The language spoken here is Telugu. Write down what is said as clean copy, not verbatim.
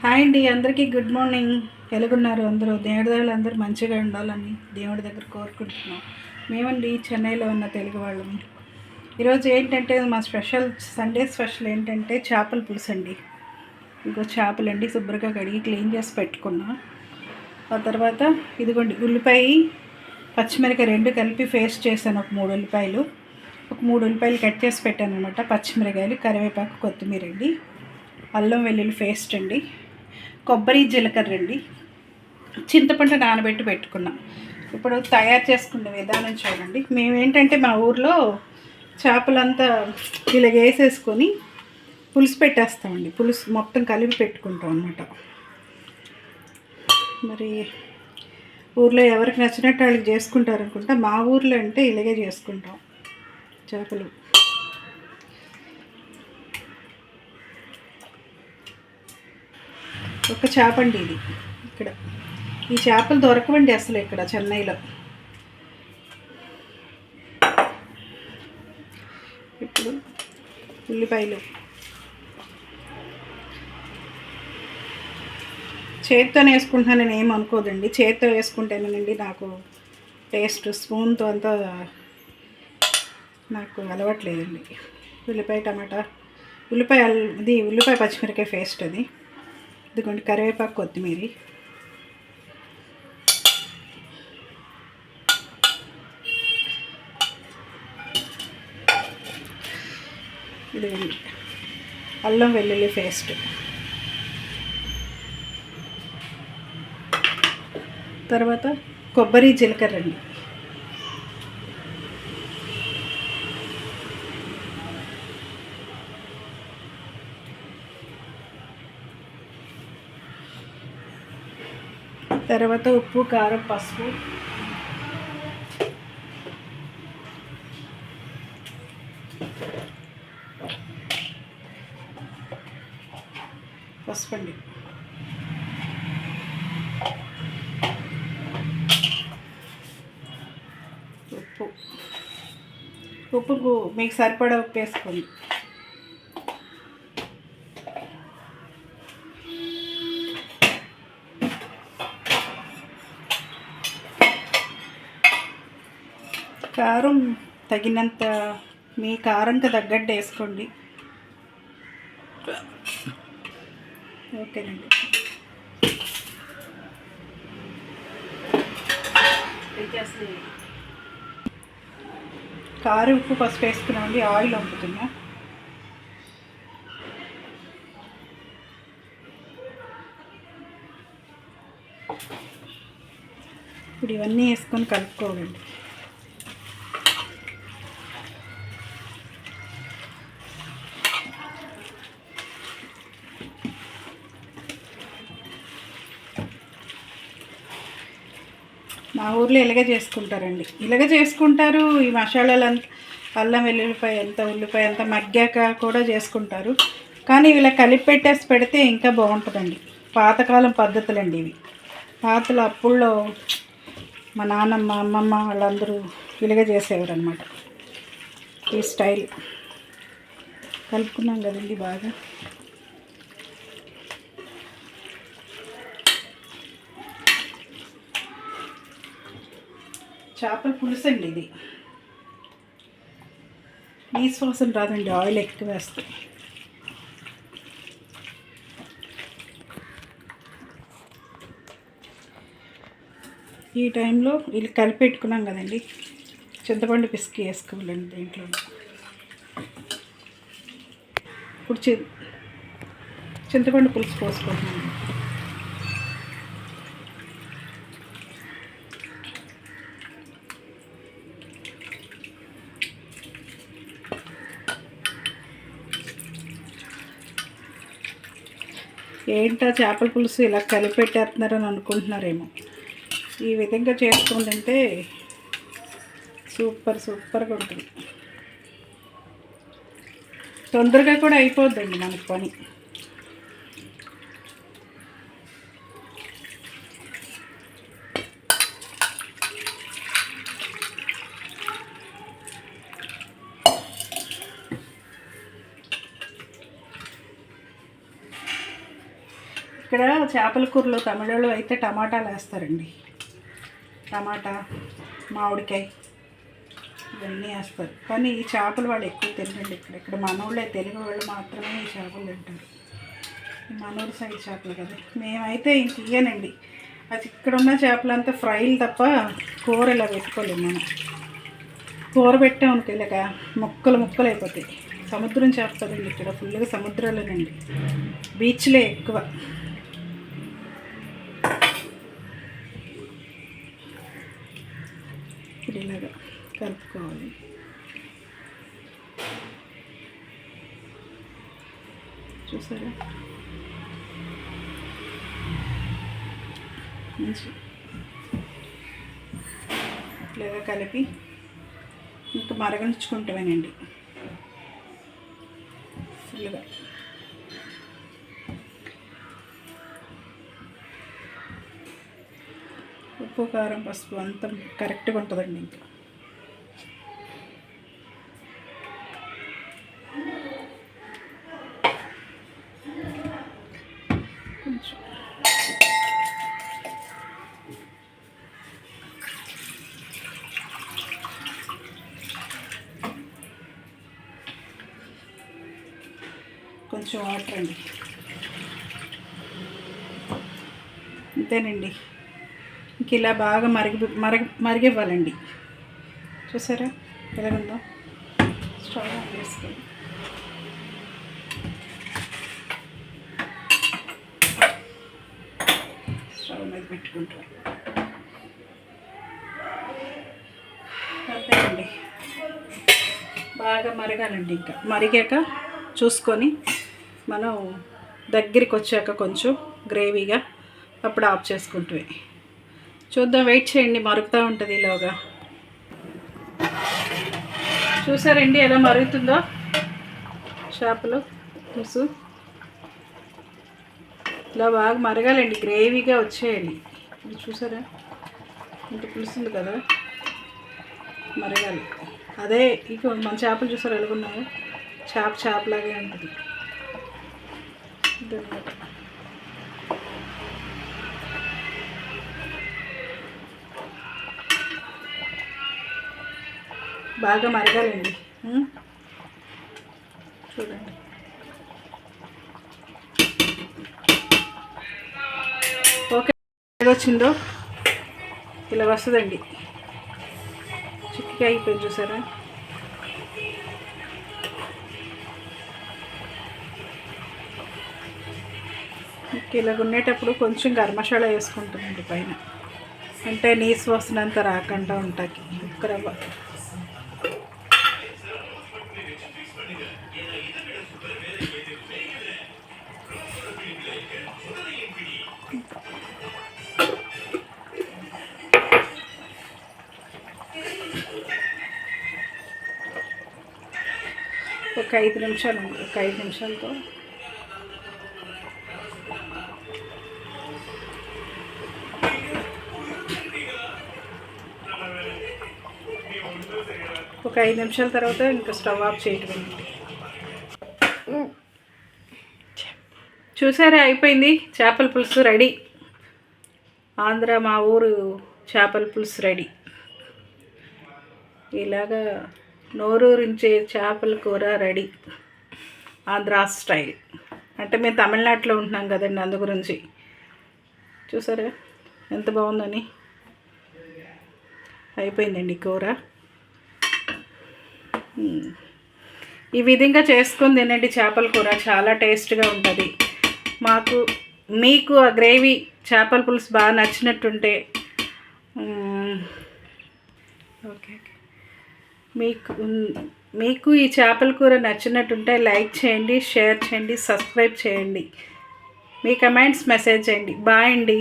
హాయ్ అండి, అందరికీ గుడ్ మార్నింగ్. ఎలాగున్నారు అందరూ? దేవుడి అందరూ మంచిగా ఉండాలని దేవుడి దగ్గర కోరుకుంటున్నాం. మేమండి చెన్నైలో ఉన్న తెలుగు వాళ్ళము. ఈరోజు ఏంటంటే మా సండే స్పెషల్ ఏంటంటే చేపల పులుసు అండి. ఇంకో చేపలండి శుభ్రంగా కడిగి క్లీన్ చేసి పెట్టుకున్నా. ఆ తర్వాత ఇదిగోండి ఉల్లిపాయ పచ్చిమిరకాయ రెండు కలిపి పేస్ట్ చేశాను. ఒక మూడు ఉల్లిపాయలు కట్ చేసి పెట్టాను అనమాట. పచ్చిమిరకాయలు, కరివేపాకు, కొత్తిమీర అండి, అల్లం వెల్లుల్లి పేస్ట్ అండి, కొబ్బరి, జీలకర్ర అండి, చింతపండు నానబెట్టి పెట్టుకున్నాం. ఇప్పుడు తయారు చేసుకునే విధానం చూడండి. మేమేంటంటే మా ఊర్లో చేపలంతా ఇలా వేసేసుకొని పులుసు పెట్టేస్తామండి. పులుసు మొత్తం కలిపి పెట్టుకుంటాం అన్నమాట. మరి ఊర్లో ఎవరికి నచ్చినట్టు వాళ్ళకి చేసుకుంటారు అనుకుంటా. మా ఊర్లో అంటే ఇలాగే చేసుకుంటాం చేపలు. ఒక చేప అండి ఇది. ఇక్కడ ఈ చేపలు దొరకవండి అసలు ఇక్కడ చెన్నైలో. ఇప్పుడు ఉల్లిపాయలు చేతితోనే వేసుకుంటున్నానని ఏం అనుకోదండి. చేతితో వేసుకుంటేనేనండి నాకు టేస్ట్, స్పూన్తో అంతా నాకు అలవాట్లేదండి. ఉల్లిపాయ, టమాటా, ఉల్లిపాయ పచ్చిమిరకాయ పేస్ట్ అది. ఇదిగోండి కరివేపాకు, కొత్తిమీర, ఇదిగోండి అల్లం వెల్లుల్లి పేస్ట్, తర్వాత కొబ్బరి, జీలకర్ర అండి. తర్వాత ఉప్పు, కారం, పసుపు, అండి, ఉప్పు మీకు సరిపడా ఉప్పు వేసుకోండి. కారం తగినంత, మీ కారంకి తగ్గట్టు వేసుకోండి. ఓకేనండి. కారం, ఉప్పు, పసుపు వేసుకున్నామండి. ఆయిల్ వంపుతున్నా. ఇప్పుడు ఇవన్నీ వేసుకొని కలుపుకోవాలండి. మా ఊర్లో ఇలాగే చేసుకుంటారండి. ఇలాగే చేసుకుంటారు. ఈ మసాలాలంతా అల్లం వెల్లుల్లిపాయ ఎంత, ఉల్లిపాయ ఎంత మగ్గాక కూడా చేసుకుంటారు. కానీ ఇలా కలిపి పెట్టేసి పెడితే ఇంకా బాగుంటుందండి. పాతకాలం పద్ధతులండి ఇవి. పాతలు అప్పుల్లో మా నాన్నమ్మ, అమ్మమ్మ వాళ్ళందరూ ఇలాగే చేసేవారు అనమాట. ఈ స్టైల్ కలుపుకున్నాం కదండి బాగా. చేపల పులుసు అండి ఇది. నీసు వాసన రాదండి, ఆయిల్ ఎక్కువ వేస్తే. ఈ టైంలో వీళ్ళు కలిపి పెట్టుకున్నాం కదండి, చింతపండు పిసికి వేసుకోవాలండి దీంట్లో. ఇప్పుడు చింతపండు పులుసు పోసుకుంటున్నాను. ఏంటో చేపల పులుసు ఇలా కలిపి పెట్టేస్తున్నారని అనుకుంటున్నారేమో. ఈ విధంగా చేసుకుంటుంటే సూపర్గా ఉంటుంది. తొందరగా కూడా అయిపోద్దండి మనకి పని. ఇక్కడ చేపల కూరలో తమిళలో అయితే టమాటాలు వేస్తారండి. టమాటా, మామిడికాయ ఇవన్నీ వేస్తారు. కానీ ఈ చేపలు వాళ్ళు ఎక్కువ తినండి. ఇక్కడ మనోళ్ళే, తెలుగు వాళ్ళు మాత్రమే ఈ చేపలు తింటారు. ఈ మనోడి సైడ్ చేపలు కదా. మేమైతే ఇంక ఇయ్యనండి. అది ఇక్కడ ఉన్న చేపలంతా ఫ్రైలు తప్ప కూర ఇలా పెట్టుకోలేము మనం. కూర పెట్టామనుకో ఇలాగ ముక్కలు అయిపోతాయి. సముద్రం చేప కదండి, ఇక్కడ ఫుల్గా సముద్రాలేనండి, బీచ్లే ఎక్కువ. ఇలాగా కలుపుకోవాలి. చూసారా మంచి ఇలాగా కలిపి ఇంకా మరగనిచ్చుకుంటామేనండి ఫుల్గా. ఉప్పు, కారం, పసుపు అంతా కరెక్ట్గా ఉంటుందండి. ఇంకా కొంచెం వాటర్ అండి, అంతేనండి. ఇంక ఇలా బాగా మరిగివ్వాలండి. చూసారా ఎలాగుందో. స్టవ్ ఆన్ చేసుకోండి. స్టవ్ మీద పెట్టుకుంటాం. అంతేనండి, బాగా మరగాలండి. ఇంకా మరిగాక చూసుకొని మనం దగ్గరికి వచ్చాక కొంచెం గ్రేవీగా అప్పుడు ఆఫ్ చేసుకుంటే చూద్దాం. వెయిట్ చేయండి, మరుగుతూ ఉంటుంది ఈలోగా. చూసారండి ఎలా మరుగుతుందో చేపలు పులుసు. ఇలా బాగా మరగాలండి, గ్రేవీగా వచ్చేయాలి. చూసారా ఇంత పులుసు ఉంది కదా, మరగాలి. అదే ఇక మన చేపలు చూసారు ఎలాగున్నాయో, చేపలాగే ఉంటుంది ఇదన్నమాట. బాగా మరగాలండి. చూడండి ఓకే వచ్చిందో ఇలా వస్తుందండి. చిక్కగా అయిపోయింది చూసారా. ఇలాగ ఉండేటప్పుడు కొంచెం గరం మసాలా వేసుకుంటామండి పైన, అంటే నీసు వస్తున్నంత రాకుండా ఉంటాకి. ఉప్పు రవ్వ ఒక 5 నిమిషాలు, ఒక 5 నిమిషాలతో ఒక 5 నిమిషాల తర్వాత ఇంకా స్టవ్ ఆఫ్ చేయటం. చూసారా అయిపోయింది, చేపల పులుసు రెడీ. ఆంధ్ర మా ఊరు చేపల పులుసు రెడీ. ఇలాగా నోరూరించే చేపల కూర రెడీ, ఆంధ్రా స్టైల్. అంటే మేము తమిళనాడులో ఉంటున్నాం కదండి, అందు గురించి. చూసారా ఎంత బాగుందని. అయిపోయిందండి కూర. ఈ విధంగా చేసుకొని తినండి చేపల కూర, చాలా టేస్ట్గా ఉంటుంది. మీకు ఆ గ్రేవీ చేపల పులుసు బాగా నచ్చినట్టుంటే ఓకే మీకు ఈ చేపల కూర నచ్చినట్టుంటే లైక్ చేయండి, షేర్ చేయండి, సబ్స్క్రైబ్ చేయండి, మీ కమెంట్స్ మెసేజ్ చేయండి. బాయ్ అండి.